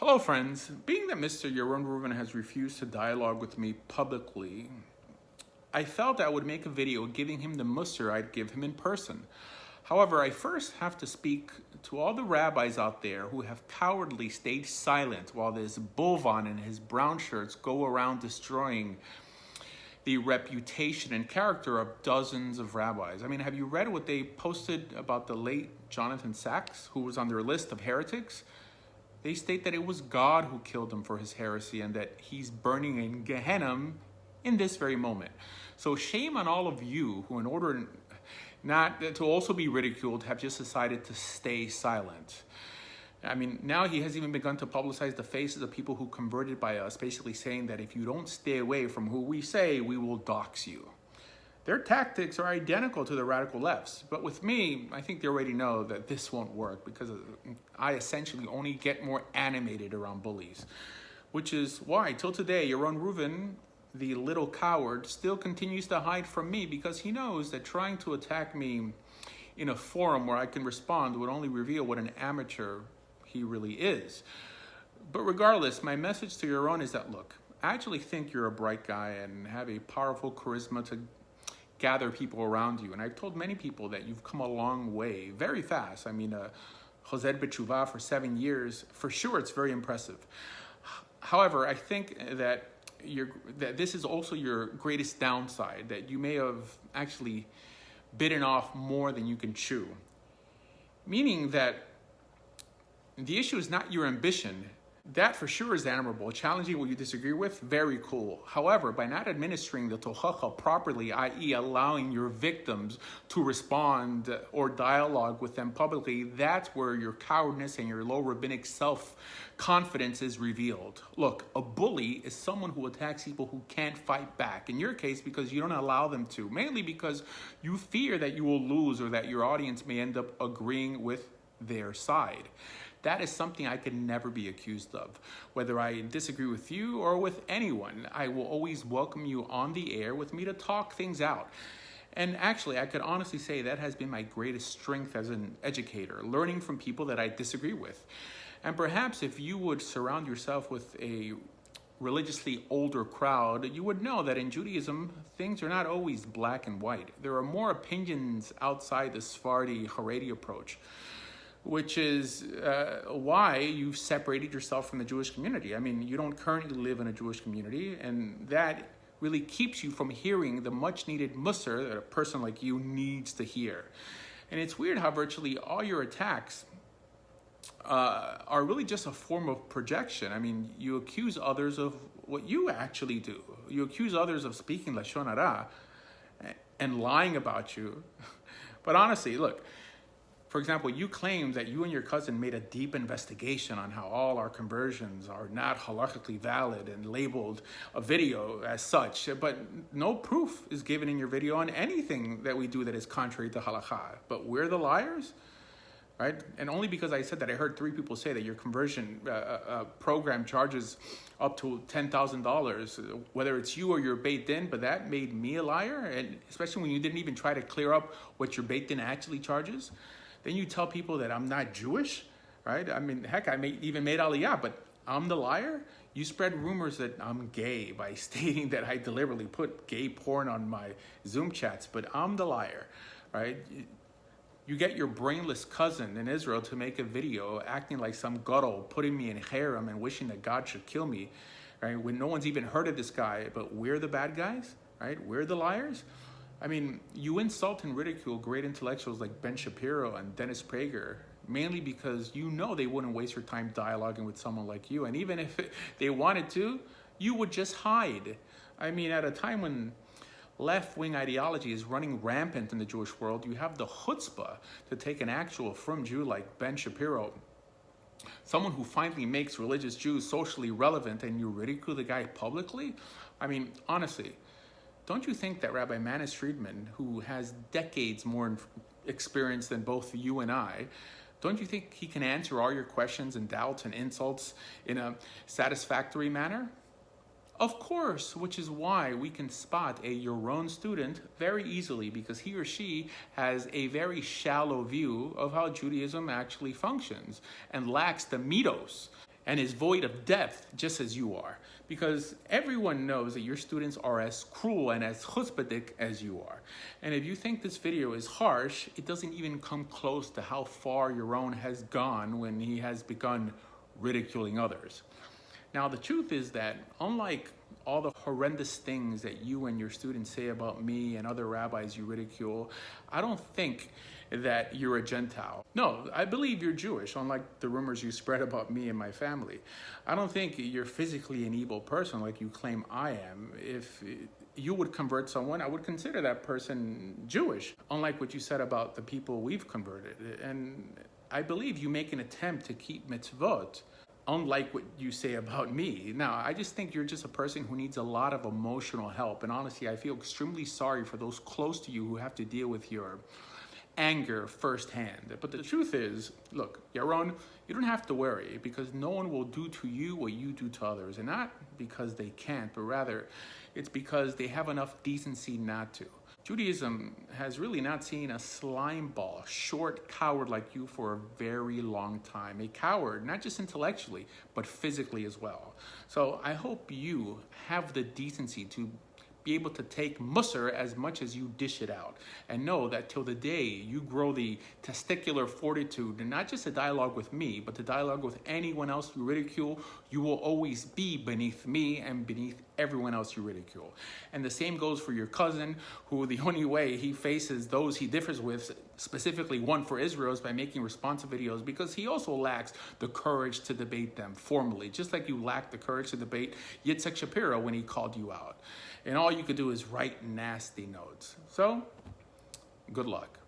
Hello friends, being that Mr. Yaron Reuven has refused to dialogue with me publicly, I felt I would make a video giving him the Mussar I'd give him in person. However, I first have to speak to all the rabbis out there who have cowardly stayed silent while this Bolvan in his brown shirts go around destroying the reputation and character of dozens of rabbis. I mean, have you read what they posted about the late Jonathan Sacks, who was on their list of heretics? They state that it was God who killed him for his heresy and that he's burning in Gehenna in this very moment. So shame on all of you who, in order not to also be ridiculed, have just decided to stay silent. I mean, now he has even begun to publicize the faces of people who converted by us, basically saying that if you don't stay away from who we say, we will dox you. Their tactics are identical to the radical left's, but with me, I think they already know that this won't work because I essentially only get more animated around bullies, which is why, till today, Yaron Reuven, the little coward, still continues to hide from me because he knows that trying to attack me in a forum where I can respond would only reveal what an amateur he really is. But regardless, my message to Yaron is that, look, I actually think you're a bright guy and have a powerful charisma to gather people around you. And I've told many people that you've come a long way, very fast. I mean, Chosed B'Tshuva for 7 years, for sure, it's very impressive. However, I think that this is also your greatest downside, that you may have actually bitten off more than you can chew. Meaning that the issue is not your ambition. That for sure is admirable. Challenging what you disagree with, very cool. However, by not administering the tochacha properly, i.e. allowing your victims to respond or dialogue with them publicly, that's where your cowardness and your low rabbinic self-confidence is revealed. Look, a bully is someone who attacks people who can't fight back. In your case, because you don't allow them to, mainly because you fear that you will lose or that your audience may end up agreeing with their side. That is something I can never be accused of. Whether I disagree with you or with anyone, I will always welcome you on the air with me to talk things out. And actually, I could honestly say that has been my greatest strength as an educator, learning from people that I disagree with. And perhaps if you would surround yourself with a religiously older crowd, you would know that in Judaism, things are not always black and white. There are more opinions outside the Sephardi Haredi approach, which is why you've separated yourself from the Jewish community. I mean, you don't currently live in a Jewish community, and that really keeps you from hearing the much-needed Mussar that a person like you needs to hear. And it's weird how virtually all your attacks are really just a form of projection. I mean, you accuse others of what you actually do. You accuse others of speaking Lashon Hara and lying about you. But honestly, look, for example, you claim that you and your cousin made a deep investigation on how all our conversions are not halakhically valid and labeled a video as such, but no proof is given in your video on anything that we do that is contrary to halakha. But we're the liars? Right? And only because I said that, I heard 3 people say that your conversion program charges up to $10,000, whether it's you or your Beit Din, but that made me a liar, and especially when you didn't even try to clear up what your Beit Din actually charges. Then you tell people that I'm not Jewish, right? I mean, heck, even made Aliyah, but I'm the liar? You spread rumors that I'm gay by stating that I deliberately put gay porn on my Zoom chats, but I'm the liar, right? You get your brainless cousin in Israel to make a video acting like some gadol, putting me in harem and wishing that God should kill me, right? When no one's even heard of this guy, but we're the bad guys, right? We're the liars? I mean, you insult and ridicule great intellectuals like Ben Shapiro and Dennis Prager, mainly because you know they wouldn't waste your time dialoguing with someone like you. And even if they wanted to, you would just hide. I mean, at a time when left-wing ideology is running rampant in the Jewish world, you have the chutzpah to take an actual frum Jew like Ben Shapiro, someone who finally makes religious Jews socially relevant, and you ridicule the guy publicly? I mean, honestly, don't you think that Rabbi Manis Friedman, who has decades more experience than both you and I, don't you think he can answer all your questions and doubts and insults in a satisfactory manner? Of course, which is why we can spot a Yaron student very easily, because he or she has a very shallow view of how Judaism actually functions and lacks the mitos and is void of depth just as you are. Because everyone knows that your students are as cruel and as chutzpahdik as you are. And if you think this video is harsh, it doesn't even come close to how far Yaron has gone when he has begun ridiculing others. Now, the truth is that unlike all the horrendous things that you and your students say about me and other rabbis you ridicule, I don't think that you're a Gentile. No, I believe you're Jewish, unlike the rumors you spread about me and my family. I don't think you're physically an evil person like you claim I am. If you would convert someone, I would consider that person Jewish, unlike what you said about the people we've converted. And I believe you make an attempt to keep mitzvot, unlike what you say about me. Now, I just think you're just a person who needs a lot of emotional help. And honestly, I feel extremely sorry for those close to you who have to deal with your anger firsthand. But the truth is, look, Yaron, you don't have to worry, because no one will do to you what you do to others. And not because they can't, but rather it's because they have enough decency not to. Judaism has really not seen a slime ball, short coward like you for a very long time. A coward, not just intellectually, but physically as well. So I hope you have the decency to be able to take Mussar as much as you dish it out, and know that till the day you grow the testicular fortitude, and not just a dialogue with me, but the dialogue with anyone else you ridicule, you will always be beneath me and beneath everyone else you ridicule. And the same goes for your cousin, who the only way he faces those he differs with, specifically one for Israel, is by making responsive videos, because he also lacks the courage to debate them formally, just like you lacked the courage to debate Yitzhak Shapiro when he called you out. And all you could do is write nasty notes. So, good luck.